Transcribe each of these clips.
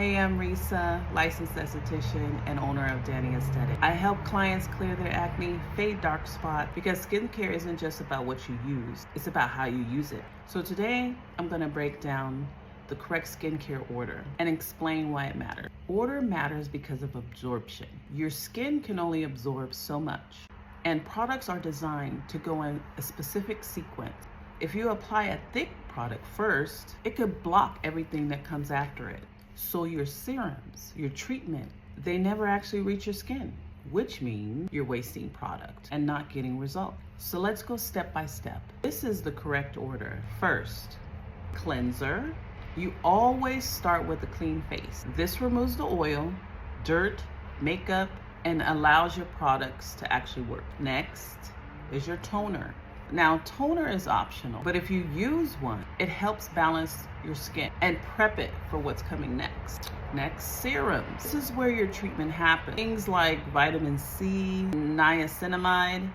Hey, I'm Risa, licensed esthetician and owner of Dani Esthetics. I help clients clear their acne, fade dark spot, because skincare isn't just about what you use, it's about how you use it. So today, I'm gonna break down the correct skincare order and explain why it matters. Order matters because of absorption. Your skin can only absorb so much, and products are designed to go in a specific sequence. If you apply a thick product first, it could block everything that comes after it. So your serums, your treatment, they never actually reach your skin, which means you're wasting product and not getting results. So let's go step by step. This is the correct order. First, cleanser. You always start with a clean face. This removes the oil, dirt, makeup, and allows your products to actually work. Next is your toner. Now, toner is optional, but if you use one, it helps balance your skin and prep it for what's coming next. Next, serums. This is where your treatment happens. Things like vitamin C, niacinamide,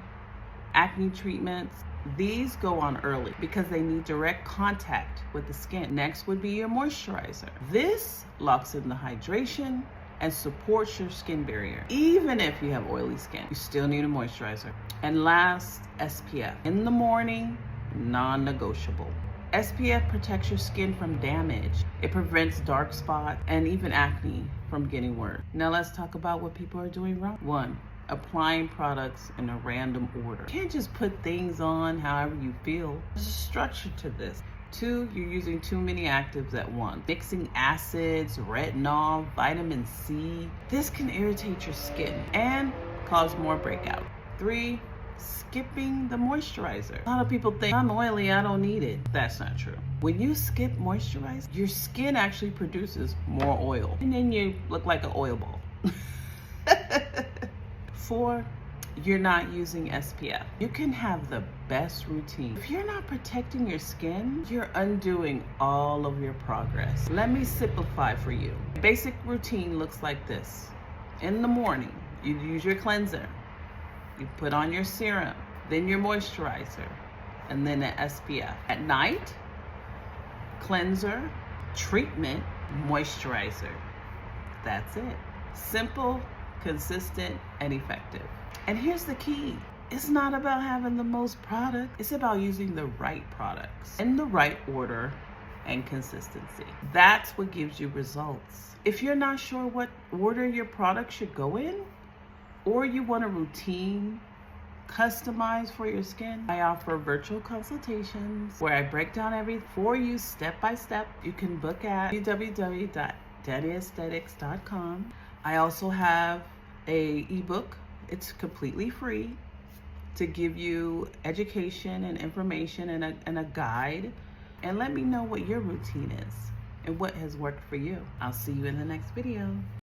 acne treatments, these go on early because they need direct contact with the skin. Next would be your moisturizer. This locks in the hydration and supports your skin barrier. Even if you have oily skin, you still need a moisturizer. And last, SPF. In the morning, non-negotiable. SPF protects your skin from damage. It prevents dark spots and even acne from getting worse. Now let's talk about what people are doing wrong. 1, applying products in a random order. You can't just put things on however you feel. There's a structure to this. 2, you're using too many actives at once. Mixing acids, retinol, vitamin C. This can irritate your skin and cause more breakout. 3, skipping the moisturizer. A lot of people think, I'm oily, I don't need it. That's not true. When you skip moisturizer, your skin actually produces more oil. And then you look like an oil ball. 4, you're not using SPF. You can have the best routine. If you're not protecting your skin, you're undoing all of your progress. Let me simplify for you. Basic routine looks like this. In the morning, you use your cleanser. You put on your serum, then your moisturizer, and then an SPF. At night, cleanser, treatment, moisturizer. That's it. Simple, consistent, and effective. And here's the key. It's not about having the most product. It's about using the right products in the right order and consistency. That's what gives you results. If you're not sure what order your product should go in, or you want a routine customized for your skin, I offer virtual consultations where I break down everything for you step by step. You can book at www.daniesthetics.com. I also have a ebook. It's completely free to give you education and information and a guide. And let me know what your routine is and what has worked for you. I'll see you in the next video.